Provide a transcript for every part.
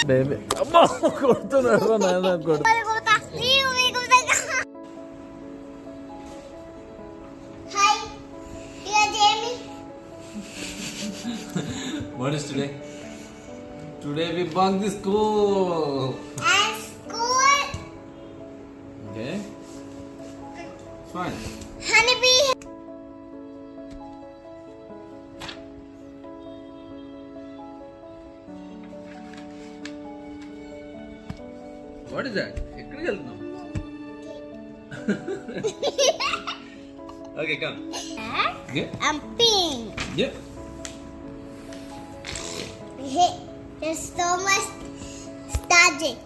Baby అమ్మా కొడుతున్నాడు నాన్న కొడు. What is today? Today we bunk the school. And school. Okay. It's fine. Honeybee. What is that? ఎక్కడికి వెళ్తున్నావు? Okay, come. Yeah. I'm pink. Yeah. Hey, there's so much started.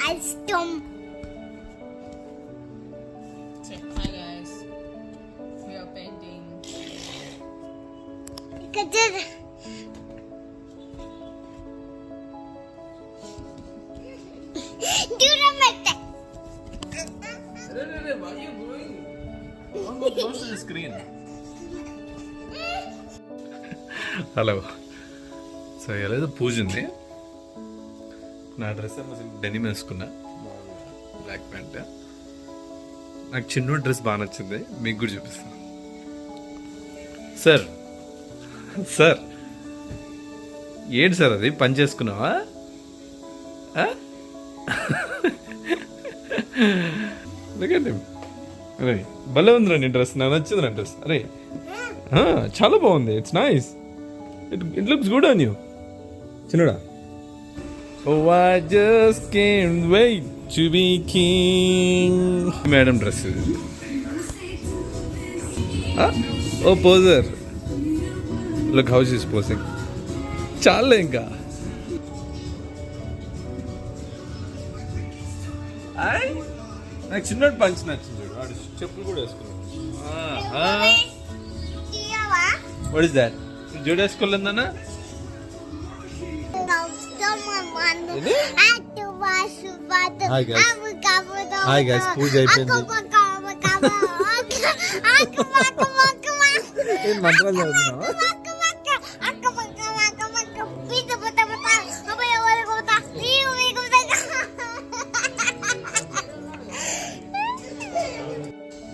I stump. Say hi guys. We are painting. Do the method. Why are you going? Don't go close to the screen. Hello. So ఎలాగో పూజ ఉంది. నా dress denim వేసుకున్నా, black pant. నాకు చిన్న dress బాగా నచ్చింది, మీకు కూడా చూపిస్తాను. సార్ సార్ ఏంటి సార్ అది పని చేసుకున్నావా? అరే భలే ఉందిరా నీ డ్రెస్, నాకు నచ్చింది నా డ్రెస్. అరే చాలా బాగుంది, it's nice, it looks good on you. చిన్నడా, oh I just can't wait to be king. Madam dress ఇది. Oh poser, look how she is posing. చాలే ఇంకా. నాకు చిన్నోడు పంచ్ నచ్చింది చూడు, వాడు చెప్పులు కూడా వేసుకున్నాడు. What is that? జోడు వేసుకోలేదన్నా? హాయ్ గైస్, పూజ అయిపోయింది. ఏం మంత్రాలు చదువుతున్నావా?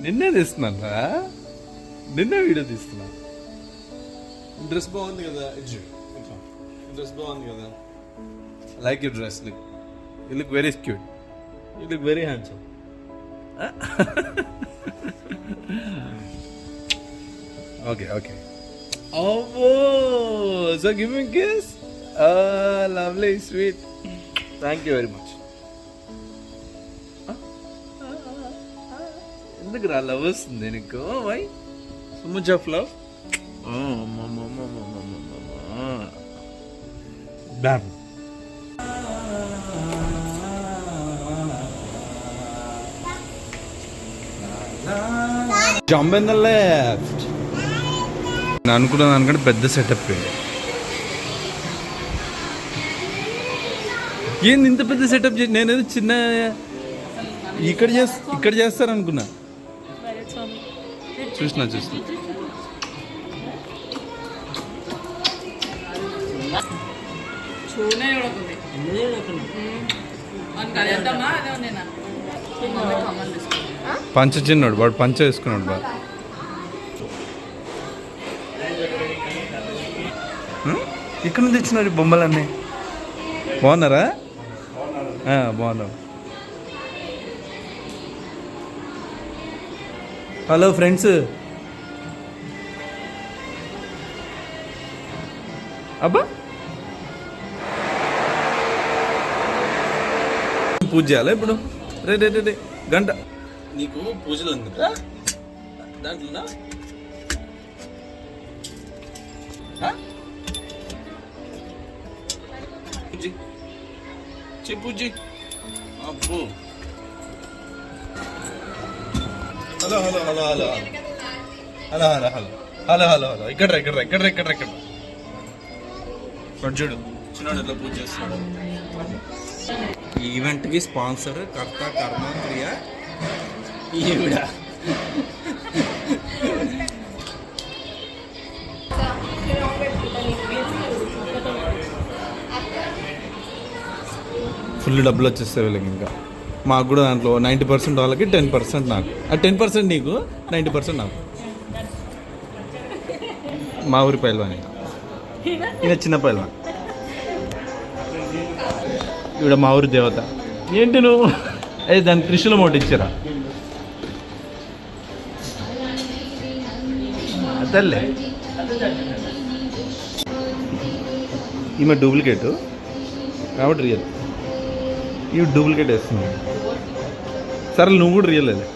నిన్నే తీస్తున్నా, నిన్నే వీడియో తీస్తున్నా. డ్రెస్ బాగుంది కదా, డ్రెస్ బాగుంది కదా. Like your dress, you look very cute, you look very handsome. Okay okay. Oh, so give me a kiss. Oh, lovely, sweet. Thank you very much. ఎందుకు రా లవ్ వస్తుంది నీకు? Why so much of love? Bam. Jump in the left. నేను అనుకున్నాను అనుకుంటే పెద్ద setup. ఏంది ఇంత పెద్ద సెటప్? నేనేదో చిన్న ఇక్కడ చేస్తారనుకున్నా. చూసిన పంచ చిన్నాడు, వాడు పంచ వేసుకున్నాడు బాగా. ఇక్కడ నుంచి తెచ్చినారు బొమ్మలన్నీ. బాగున్నారా? బాగున్నావు. Hello friends. అబ్బా పూజ చేయాలా ఇప్పుడు? రే రే రే గంట నీకు పూజలు ఎందుకు దాంట్లో? పూజ అబ్బో. Hello hello hello hello hello hello hello hello hello hello ఇక్కడ చూడు చిన్నాడు ఎట్లా పూజ చేస్తున్నాడు. ఈవెంట్కి స్పాన్సర్ కర్త కర్మ క్రియ ఈవిడ. ఫుల్ డబ్బులు వచ్చేస్తాయి వీళ్ళకి. ఇంకా మాకు కూడా దాంట్లో 90% వాళ్ళకి, 10% నాకు. 10% నీకు, 90% నాకు. మా ఊరి పైల్వాన్ ఈయన చిన్న పైల్వాన్. ఈవిడ మా ఊరి దేవత. ఏంటి నువ్వు అదే దాని త్రిశూల మోటి ఇచ్చారా అతల్లే. ఈమె డూప్లికేటు కాబట్టి రియల్. ఇవి డూప్లికేట్ వేస్తుంది. సరే నువ్వు కూడా రియల్ అదే.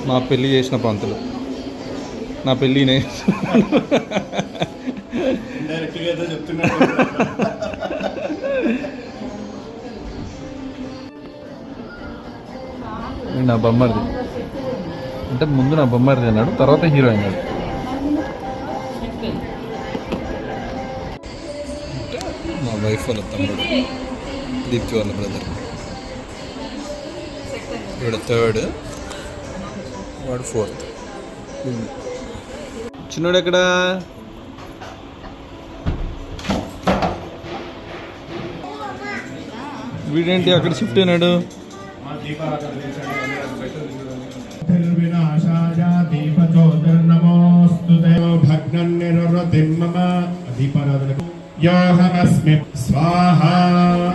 మా పెళ్ళి చేసిన పంతులు, నా పెళ్ళినే నా బొమ్మరిది. అంటే ముందు నా బొమ్మరిది అన్నాడు, తర్వాత హీరో అన్నాడు. మా వైఫ్ వాళ్ళ తమ్ముడు, దీప్తి వాళ్ళ బ్రదర్. ఇక్కడ 3rd, వాడు 4th. చిన్నోడు ఎక్కడ? వీడేంటి అక్కడ షిఫ్ట్ అయినాడు? యోహమస్మి స్వాహా.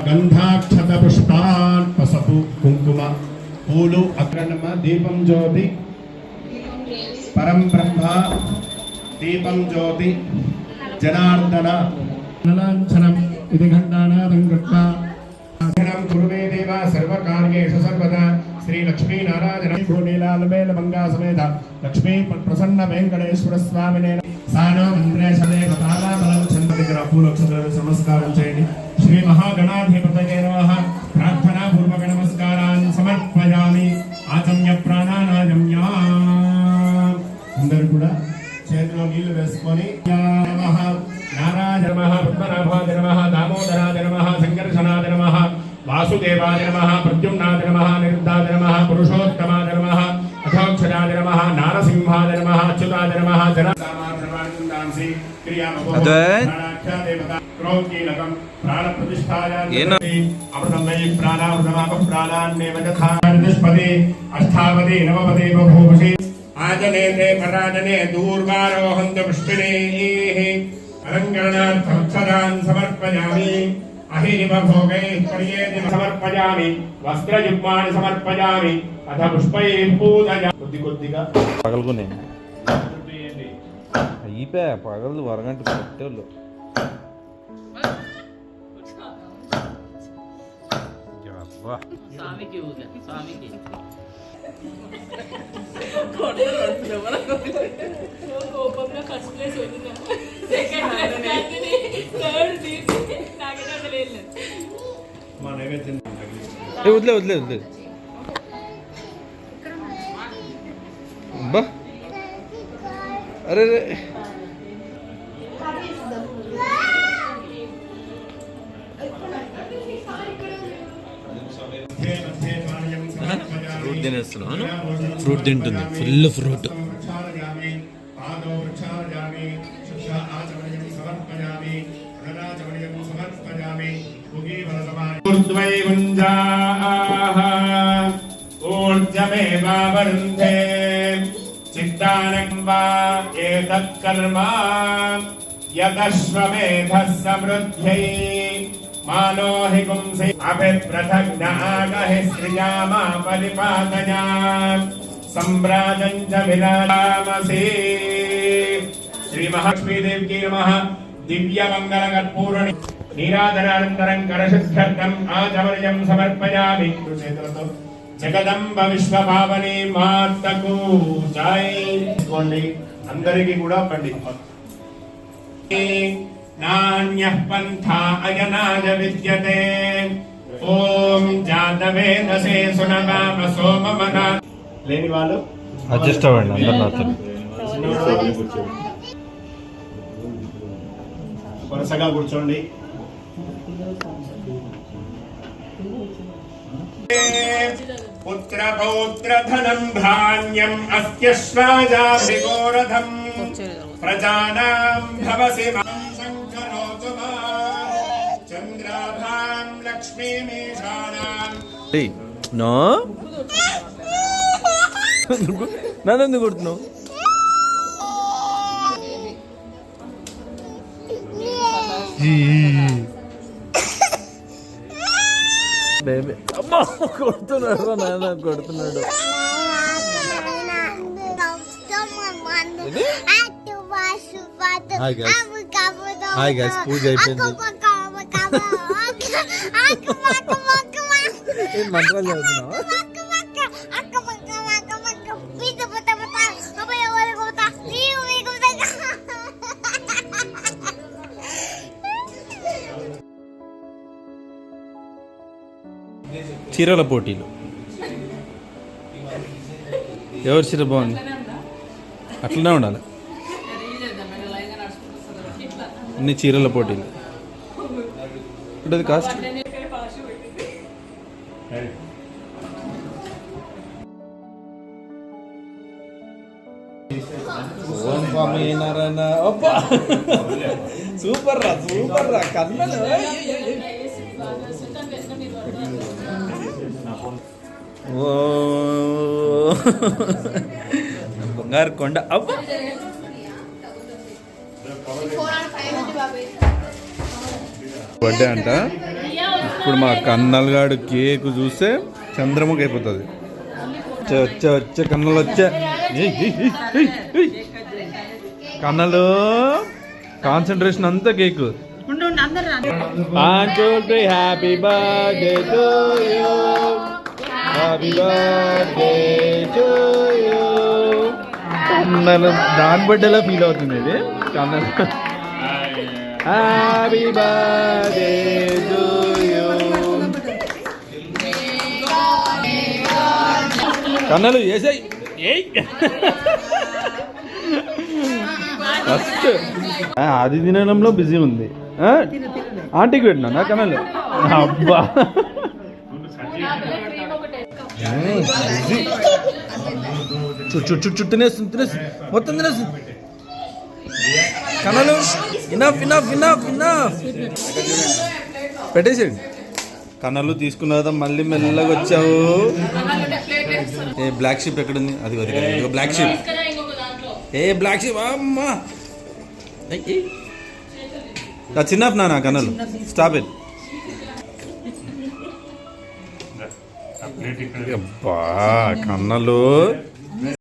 గంధాక్షత పుష్పాన్, పసుపు కుంకుమ పూలు అగ్రణమ. దీపం జ్యోతి పరం బ్రహ్మ, దీపం జ్యోతి జనార్దన. నలాంఛనం ఇది ఘంటానాదం కృత్వా కురుమే దేవ సర్వకార్యేషు సర్వదా. శ్రీ లక్ష్మీ నారాయణ భూనీలాలమేల మంగా సమేత లక్ష్మీ ప్రసన్న వెంకటేశ్వర స్వామినే సానో మంత్రేశదేవ తాళాబలం చంద్ర దగ్గర పూలక్షరాలు నమస్కారం చేయండి. శ్రీ మహాగణాధిపతయే నమః. ప్రార్థనా పూర్వక నమస్కారాన్ని సమర్పయామి. ఆచమ్య ప్రాణానాయమ్య. అందరూ కూడా చేతిలో నీళ్లు వేసుకొని నమః నారాయణ నమః, పద్మనాభాయ నమః, దామోదరాయ నమః, సంకర్షణాయ నమః, వాసుదేవాయ నమః, ప్రద్యుమ్నాయ నమః, నిరుద్ధాయ నమః, పురుషోత్తమాయ నమః, అథోక్షరాయ నమః, నారసింహాయ నమః, అచ్యుతాయ నమః. జనసామాధర్మానందాంసి క్రియామోక్షాదేవత క్రోకీలకం ప్రాణ ప్రతిష్ఠాయ అమృతం వై ప్రాణామృతమాప ప్రాణాన్నేవ యథా. అష్టావతి నవపతి బభూషి. ఆజనేతే పరాజనే దూర్వారోహంత పుష్పిణీః. అలంకరణార్థం సమర్పయామి. అహిరివ భోగై పర్యేది సమర్పయామి. వస్త్రయుగ్మాని సమర్పయామి. అథ పుష్పై పూజయ. కొద్దిగా పగలుకునే అయిపోయా. పగలు వరగంట కొట్టేళ్ళు. వదిలే వదిలే వదిలే. అబ్బా అరే రే. ఫ్రూట్ తినేస్తున్నాను. ఫ్రూట్ తింటుంది, ఫుల్ ఫ్రూట్. ఊర్జమేవావరుంధే చిత్తానం వా ఏతత్ కర్మ యతశ్వమేధః సమృద్ధ్యై. మానో హి పుంసి అభిప్రథగ్నాగహి శ్రియామా పరిపాతయా. సంభ్రాజం చ విరామసి. శ్రీ మహాలక్ష్మీదేవికి నమః. దివ్యమంగళ కర్పూరణి నీరాజనానంతరం కరశుద్ధ్యర్థం ఆచమనీయం సమర్పయామి. చేతులతో జగదంబ విశ్వభావని మాతకు జై. అందరికీ కూడా పండి. నాన్యః పంథా అయనాయ విద్యతే. ఓం జాతవేదసే సునగామ సోమమన. లేని వాళ్ళు అడ్జస్ట్ అవ్వండి. అందరు నాతో వరుసగా కూర్చోండి. పుత్రపౌత్రధనం ధాన్యం అస్త్యశ్వాజాభిగోరథం ప్రజానాం భవసి మాం సంకరోతు మాం చంద్రాభాం లక్ష్మీమీశానాం. నో నన్ను ఎందుకు కొడుతున్నావు? బేబీ అమ్మా కొడుతున్నాడు నాన్న కొడుతున్నాడు. Hi guys. Hi guys, పూజ అయిపోయింది. ఏం మంత్రాలు చదువుతున్నావా? చీరల పోటీలు. ఎవరి చీర బాగుంది? అట్లనే ఉండాలి. అన్ని చీరల పోటీలు. ఉంటుంది కాస్ట్. ఓం స్వామి నారాయణ. అబ్బా సూపర్ రా కన్నలు. ఓ బంగారు కొండ. అబ్బా బర్త్డే అంట. ఇప్పుడు మా కన్నల్గాడు కేక్ చూస్తే చంద్రముఖి అయిపోతుంది. వచ్చే కన్నలు వచ్చే కన్నలు కాన్సన్ట్రేషన్ అంతా cake. Happy birthday to you, happy birthday to you. కన్నలు దాని బర్త్డేలా ఫీల్ అవుతుంది ఇది. కన్నలు హ్యాపీ బర్త్డే టు యూ. కన్నలు వేసాయి. ఫస్ట్ అది తినడంలో బిజీ ఉంది. ఆంటీకి పెట్టినా కన్నలు. అబ్బా చుట్టూ తినేస్తుంది మొత్తం తినేస్తుంది. కన్నలు ఇనఫ్ ఇనఫ్ ఇనఫ్ ఇనఫ్ పెట్టేసేయండి. కన్నలు తీసుకున్న తర్వాత మళ్ళీ మెల్లగా వచ్చావు. ఏ బ్లాక్ షిప్ ఎక్కడుంది? అది బ్లాక్ షిప్. ఏ బ్లాక్ షిప్ అమ్మా చిన్న నాన్న కన్నలు స్టాప్ ఇట్. అబ్బా కన్నలు